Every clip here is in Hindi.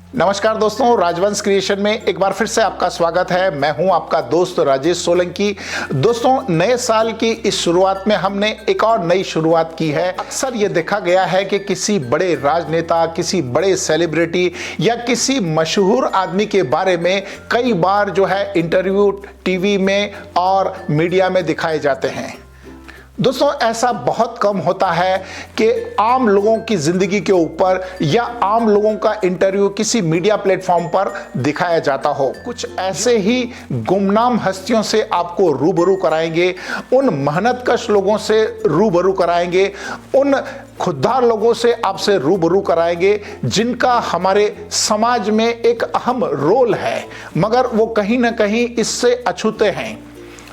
नमस्कार दोस्तों, राजवंश क्रिएशन में एक बार फिर से आपका स्वागत है। मैं हूं आपका दोस्त राजेश सोलंकी। दोस्तों, नए साल की इस शुरुआत में हमने एक और नई शुरुआत की है। अक्सर ये देखा गया है कि किसी बड़े राजनेता, किसी बड़े सेलिब्रिटी या किसी मशहूर आदमी के बारे में कई बार जो है इंटरव्यू टीवी में और मीडिया में दिखाए जाते हैं। दोस्तों, ऐसा बहुत कम होता है कि आम लोगों की ज़िंदगी के ऊपर या आम लोगों का इंटरव्यू किसी मीडिया प्लेटफॉर्म पर दिखाया जाता हो। कुछ ऐसे ही गुमनाम हस्तियों से आपको रूबरू कराएंगे, उन मेहनतकश लोगों से रूबरू कराएंगे, उन खुददार लोगों से आपसे रूबरू कराएंगे जिनका हमारे समाज में एक अहम रोल है, मगर वो कहीं ना कहीं इससे अछूते हैं।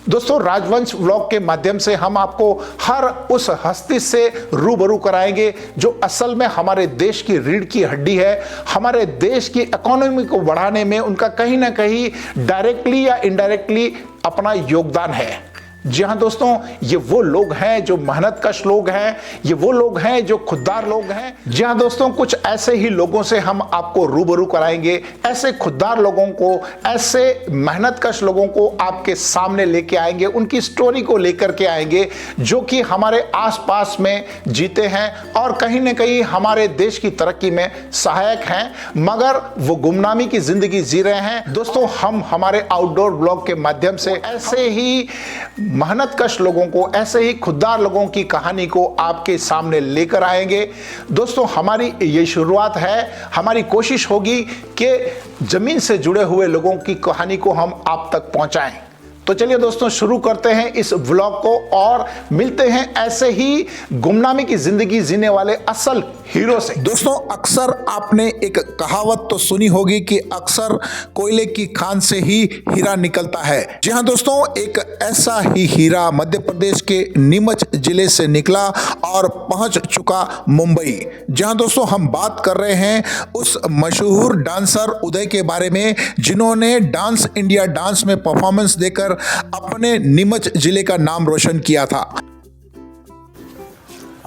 दोस्तों, राजवंश व्लॉग के माध्यम से हम आपको हर उस हस्ती से रूबरू कराएंगे जो असल में हमारे देश की रीढ़ की हड्डी है। हमारे देश की इकोनॉमी को बढ़ाने में उनका कहीं ना कहीं डायरेक्टली या इनडायरेक्टली अपना योगदान है। जी हाँ दोस्तों, ये वो लोग हैं जो मेहनतकश लोग हैं, ये वो लोग हैं जो खुददार लोग हैं। जी हाँ दोस्तों, कुछ ऐसे ही लोगों से हम आपको रूबरू कराएंगे। ऐसे खुददार लोगों को, ऐसे मेहनतकश लोगों को आपके सामने लेके आएंगे, उनकी स्टोरी को लेकर के आएंगे जो कि हमारे आसपास में जीते हैं और कहीं ना कहीं हमारे देश की तरक्की में सहायक हैं, मगर वो गुमनामी की जिंदगी जी रहे हैं। दोस्तों, हम हमारे आउटडोर ब्लॉग के माध्यम से ऐसे ही मेहनतकश लोगों को, ऐसे ही खुददार लोगों की कहानी को आपके सामने लेकर आएंगे। दोस्तों, हमारी ये शुरुआत है। हमारी कोशिश होगी कि जमीन से जुड़े हुए लोगों की कहानी को हम आप तक पहुंचाएं। तो चलिए दोस्तों, शुरू करते हैं इस व्लॉग को और मिलते हैं ऐसे ही गुमनामी की जिंदगी जीने वाले असल हीरो से। दोस्तों, अक्सर आपने एक कहावत तो सुनी होगी कि अक्सर कोयले की खान से ही हीरा निकलता है। जी हाँ दोस्तों, एक ऐसा ही हीरा मध्य प्रदेश के नीमच जिले से निकला और पहुंच चुका मुंबई। जहां दोस्तों हम बात कर रहे हैं उस मशहूर डांसर उदय के बारे में जिन्होंने डांस इंडिया डांस में परफॉर्मेंस देकर अपने नीमच जिले का नाम रोशन किया था।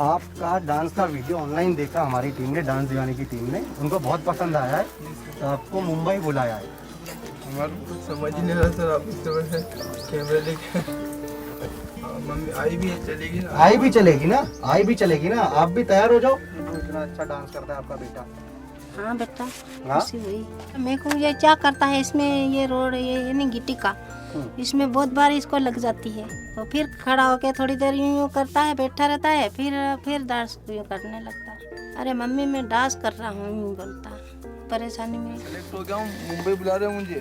आपका डांस का वीडियो ऑनलाइन देखा हमारी टीम ने, डांस दीवाने की टीम ने, उनको बहुत पसंद आया है तो आपको मुंबई बुलाया है। हमारे कुछ समझ ही नहीं रहा सर, आप इस तरह से कैमरे लेके मम्मी आई भी है, चलेगी ना? आई भी चलेगी ना, आई भी चलेगी ना। आप भी तैयार हो जाओ। इतना अच्छा डांस करता है आपका बेटा। हाँ बेटा, हाँ? खुशी हुई। मेरे को ये क्या करता है इसमें, ये रोड ये नहीं गिट्टी का, इसमें बहुत बार इसको लग जाती है तो फिर खड़ा होके थोड़ी देर यूं करता है, बैठा रहता है, फिर डांस यूं करने लगता है। अरे मम्मी मैं डांस कर रहा हूँ यूं बोलता है परेशानी में। सेलेक्ट हो गया हूँ, मुंबई बुला रहे हैं मुझे।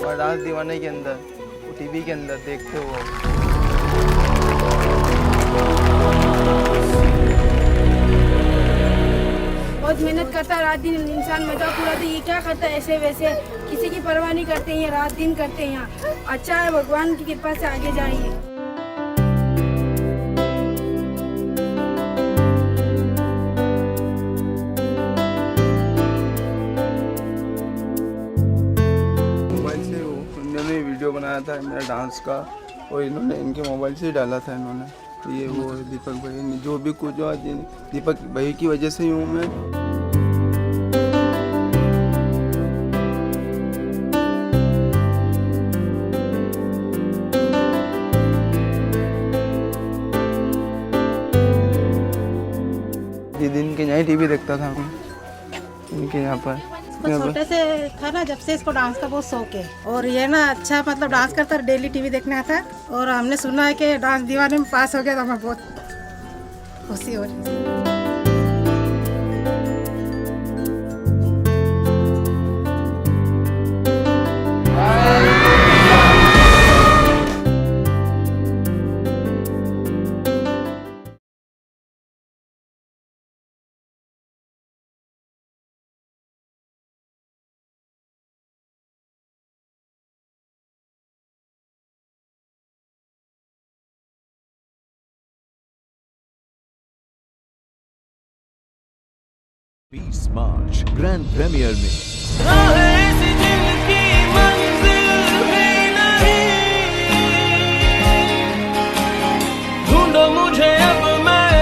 और डांस दीवाने के अंदर, टीवी के अंदर देखते हो। बहुत मेहनत करता है, रात दिन इंसान मजाक उड़ाते ये क्या करता है ऐसे वैसे, किसी की परवाह नहीं करते हैं, रात दिन करते हैं यहाँ। अच्छा है, भगवान की कृपा से आगे जाइए। मोबाइल से उन्होंने वीडियो बनाया था मेरा डांस का और इन्होंने इनके मोबाइल से ही डाला था इन्होंने। तो ये वो दीपक भाई ने जो भी कुछ, जो दीपक भाई की वजह से ही हूँ मैं। ये दिन के यहाँ टीवी देखता था मैं, इनके यहाँ पर। इसको छोटे से था ना, जब से इसको डांस का बहुत शौक है और ये ना अच्छा मतलब डांस करता है, डेली टीवी देखने आता है। और हमने सुना है कि डांस दीवाने में पास हो गया तो हमें बहुत खुशी हो रही है। बीस मार्च ग्रैंड प्रीमियर में ढूंढो मुझे अब मैं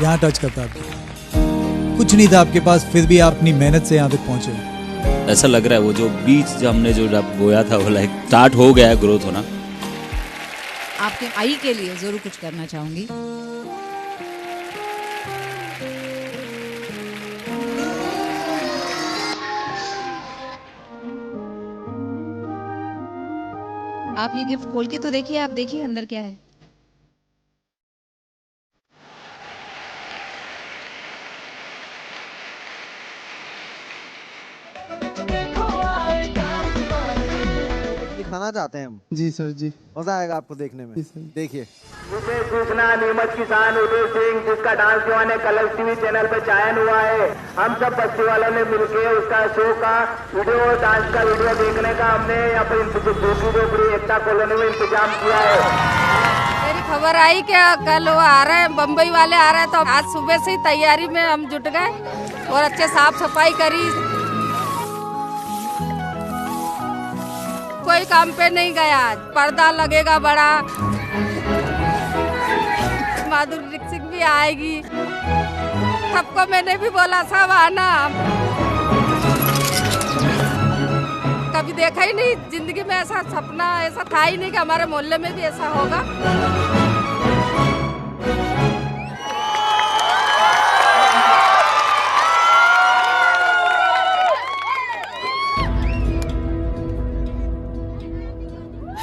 यहाँ टच करता आपको। कुछ नहीं था आपके पास, फिर भी आप अपनी मेहनत से यहाँ तक पहुँचे। ऐसा लग रहा है वो जो बीज जो हमने जो बोया था वो लाइक स्टार्ट हो गया है ग्रोथ होना। आपके आई के लिए जरूर कुछ करना चाहूंगी। आप ये गिफ्ट खोल के तो देखिए, आप देखिए अंदर क्या है। दिखाना चाहते हैं हम। जी सर जी। मजा आएगा आपको देखने में। देखिए। मुझे सूचना नीमच किसान उदय सिंह, जिसका डांस दीवाने कलर्स टीवी चैनल पर चयन हुआ है। हम सब बस्ती वालों ने मिलकर उसका शो का वीडियो, डांस का वीडियो देखने का हमने यहाँ पर दूसरी डोगरी एकता कॉलोनी में इंतजाम किया है। मेरी खबर आई कि कल वो आ रहे हैं, बम्बई वाले आ रहे हैं, तो आज सुबह से ही तैयारी में हम जुट गए और अच्छे साफ सफाई करी। कोई काम पे नहीं गया, पर्दा लगेगा बड़ा, माधुरी दीक्षित भी आएगी, सबको मैंने भी बोला सब आना। कभी देखा ही नहीं जिंदगी में ऐसा सपना, ऐसा था ही नहीं कि हमारे मोहल्ले में भी ऐसा होगा।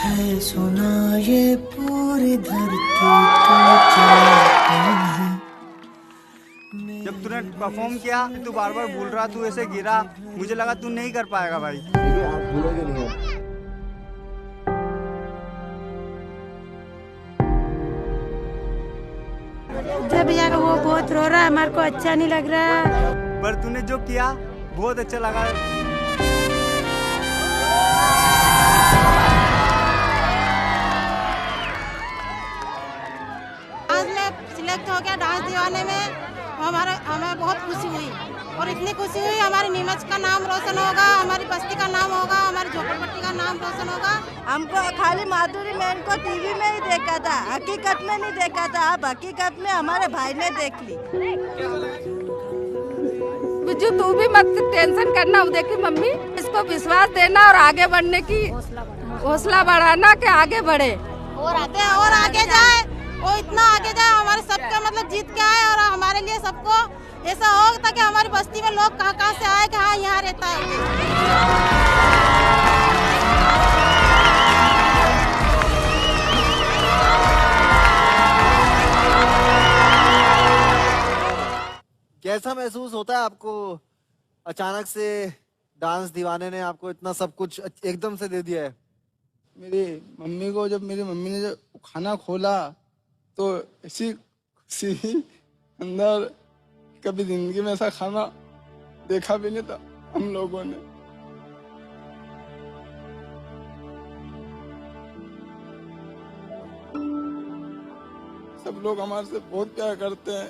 है सुना ये पूरी धरती जब तूने परफॉर्म किया तू बार बार भूल रहा, तू ऐसे गिरा, मुझे लगा तू नहीं कर पाएगा भाई। आप भूलोगे नहीं हो। जब यार वो बहुत रो रहा है, हमारे को अच्छा नहीं लग रहा। पर तूने जो किया बहुत अच्छा लगा। आज मैं सिलेक्ट हो गया डांस दीवाने में, हमें बहुत खुशी हुई और इतनी खुशी हुई, हमारी नीमच का नाम रोशन होगा, हमारी बस्ती का नाम होगा, हमारी झोपड़पट्टी का नाम रोशन होगा। हमको खाली माधुरी मैन को टीवी में ही देखा था, हकीकत में नहीं देखा था। अब हकीकत में हमारे भाई ने देख ली। बिजू तू भी मत टेंशन करना, देखी मम्मी, इसको विश्वास देना और आगे बढ़ने की हौसला बढ़ाना कि आगे बढ़े और आगे जाए, वो इतना आगे जाए, हमारे सबका मतलब जीत के आए और हमारे लिए सबको ऐसा हो ताकि हमारी बस्ती में लोग कहाँ कहाँ से आए कि हाँ यहाँ रहता है। कैसा महसूस होता है आपको? अचानक से डांस दीवाने ने आपको इतना सब कुछ एकदम से दे दिया है। मेरी मम्मी को, जब मेरी मम्मी ने जब खाना खोला तो ऐसी खुशी अंदर, कभी जिंदगी में ऐसा खाना देखा भी नहीं था हम लोगों ने। सब लोग हमारे से बहुत प्यार करते हैं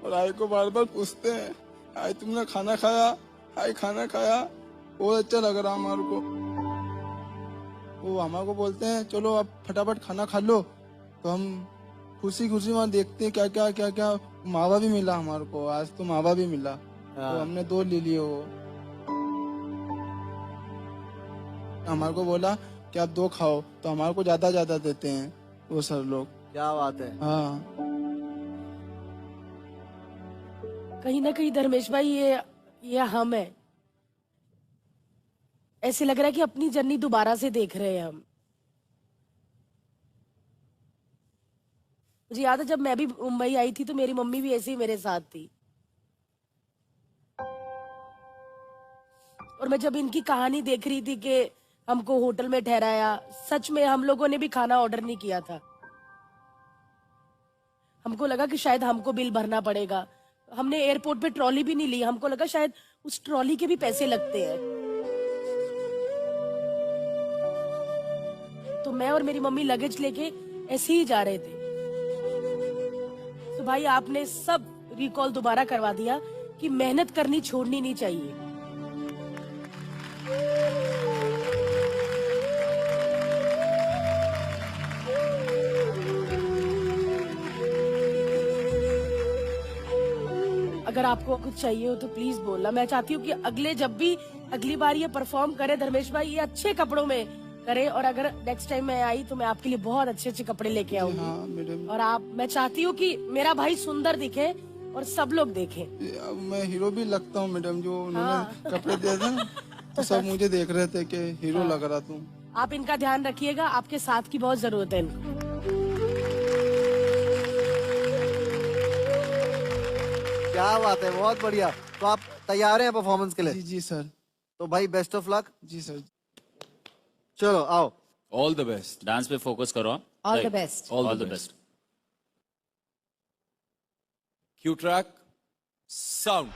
और आई को बार बार पूछते हैं, आई तुमने खाना खाया, आई खाना खाया, बहुत अच्छा लग रहा हमारे को। वो हमारे को बोलते हैं चलो आप फटाफट खाना खा लो, तो हम खुशी खुशी वहाँ देखते हैं क्या क्या क्या क्या। मावा भी मिला हमारे को, आज तो मावा भी मिला, तो हमने 2 ले लिए। वो हमारे को बोला कि आप 2 खाओ, तो हमारे को ज्यादा ज्यादा देते हैं वो सर लोग। क्या बात है। हाँ, कहीं ना कहीं धर्मेश भाई ये हम है, ऐसे लग रहा है कि अपनी जर्नी दोबारा से देख रहे हैं हम। मुझे याद है जब मैं भी मुंबई आई थी तो मेरी मम्मी भी ऐसे ही मेरे साथ थी, और मैं जब इनकी कहानी देख रही थी कि हमको होटल में ठहराया, सच में हम लोगों ने भी खाना ऑर्डर नहीं किया था। हमको लगा कि शायद हमको बिल भरना पड़ेगा, हमने एयरपोर्ट पे ट्रॉली भी नहीं ली, हमको लगा शायद उस ट्रॉली के भी पैसे लगते हैं। तो मैं और मेरी मम्मी लगेज लेके ऐसे ही जा रहे थे, तो भाई आपने सब रिकॉल दोबारा करवा दिया कि मेहनत करनी छोड़नी नहीं चाहिए। अगर आपको कुछ चाहिए हो तो प्लीज बोलना। मैं चाहती हूँ कि अगली बार ये परफॉर्म करे धर्मेश भाई, ये अच्छे कपड़ों में करे, और अगर नेक्स्ट टाइम मैं आई तो मैं आपके लिए बहुत अच्छे अच्छे कपड़े लेके आऊंगी। और मैं चाहती हूँ कि मेरा भाई सुंदर दिखे और सब लोग देखें। अब मैं हीरो भी लगता हूँ मैडम, जो उन्होंने कपड़े दिए थे ना तो सब मुझे देख रहे थे कि हीरो लग रहा तुम। आप इनका ध्यान रखिएगा, आपके साथ की बहुत जरूरत है इनको। क्या बात है, बहुत बढ़िया। तो आप तैयार हैं परफॉर्मेंस के लिए? जी सर। तो भाई बेस्ट ऑफ लक। जी सर। चलो आओ। All the best. डांस पे फोकस करो आप। All the best. All the best. Cue track sound.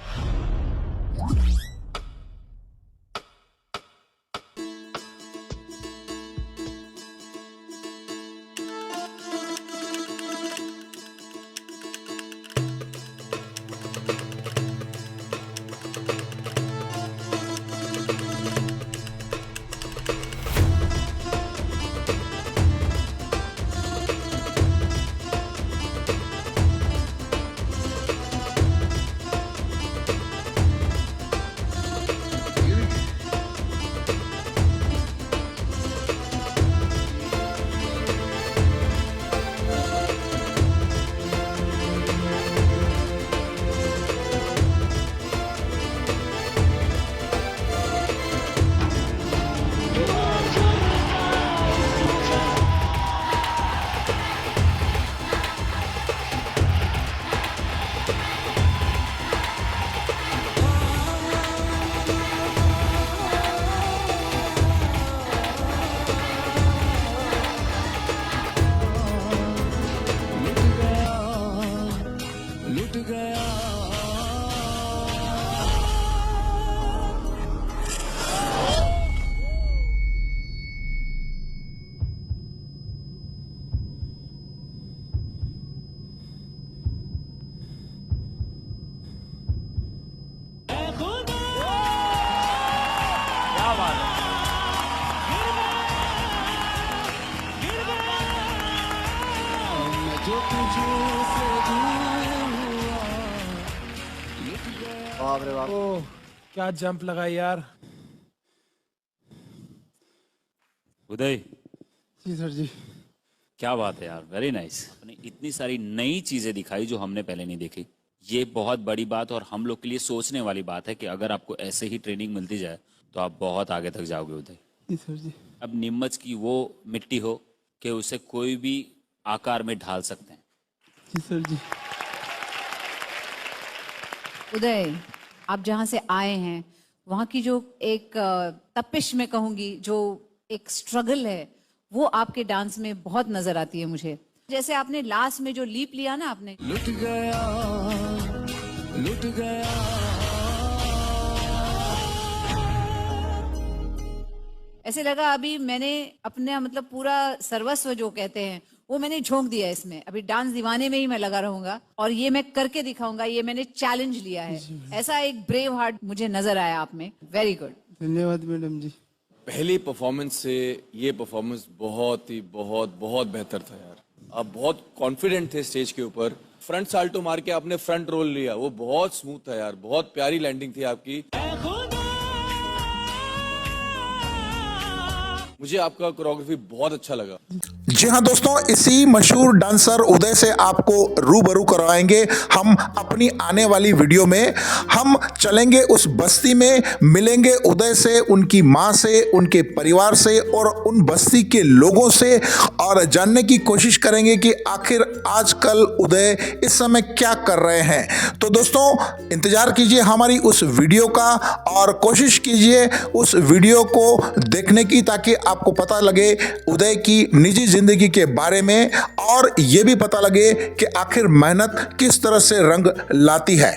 बाप रे बाप। ओह क्या जंप लगा यार। उदय। जी सर जी। क्या बात है यार, वेरी नाइस। इतनी सारी नई चीजें दिखाई जो हमने पहले नहीं देखी, ये बहुत बड़ी बात और हम लोग के लिए सोचने वाली बात है कि अगर आपको ऐसे ही ट्रेनिंग मिलती जाए तो आप बहुत आगे तक जाओगे उदय। जी सर जी। अब नीमच की वो मिट्टी हो कि उसे कोई भी आकार में ढाल सकते हैं। जी सर जी। उदय, आप जहाँ से आए हैं वहाँ की जो एक तपिश में कहूँगी, जो एक स्ट्रगल है, वो आपके डांस में बहुत नजर आती है मुझे। जैसे आपने लास्ट में जो लीप लिया ना आपने, लुट गया लुट गया। ऐसे लगा अभी मैंने अपने मतलब पूरा सर्वस्व जो कहते हैं वो मैंने झोंक दिया इसमें। अभी डांस दीवाने में ही मैं लगा रहूंगा और ये मैं करके दिखाऊंगा, ये मैंने चैलेंज लिया है। ऐसा एक ब्रेव हार्ट मुझे नजर आया आप में। Very good. धन्यवाद मैडम जी। पहली परफॉर्मेंस से ये परफॉर्मेंस बहुत ही बहुत बेहतर था यार। आप बहुत कॉन्फिडेंट थे स्टेज के ऊपर। फ्रंट साल्टो मार के आपने फ्रंट रोल लिया, वो बहुत स्मूथ था यार। बहुत प्यारी लैंडिंग थी आपकी। मुझे आपका कोरियोग्राफी बहुत अच्छा लगा। जी हाँ दोस्तों, इसी मशहूर डांसर उदय से आपको रूबरू करवाएंगे हम अपनी आने वाली वीडियो में। हम चलेंगे उस बस्ती में, मिलेंगे उदय से, उनकी माँ से, उनके परिवार से और उन बस्ती के लोगों से, और जानने की कोशिश करेंगे कि आखिर आजकल उदय इस समय क्या कर रहे हैं। तो दोस्तों इंतजार कीजिए हमारी उस वीडियो का और कोशिश कीजिए उस वीडियो को देखने की, ताकि आपको पता लगे उदय की निजी जिंदगी के बारे में और ये भी पता लगे कि आखिर मेहनत किस तरह से रंग लाती है।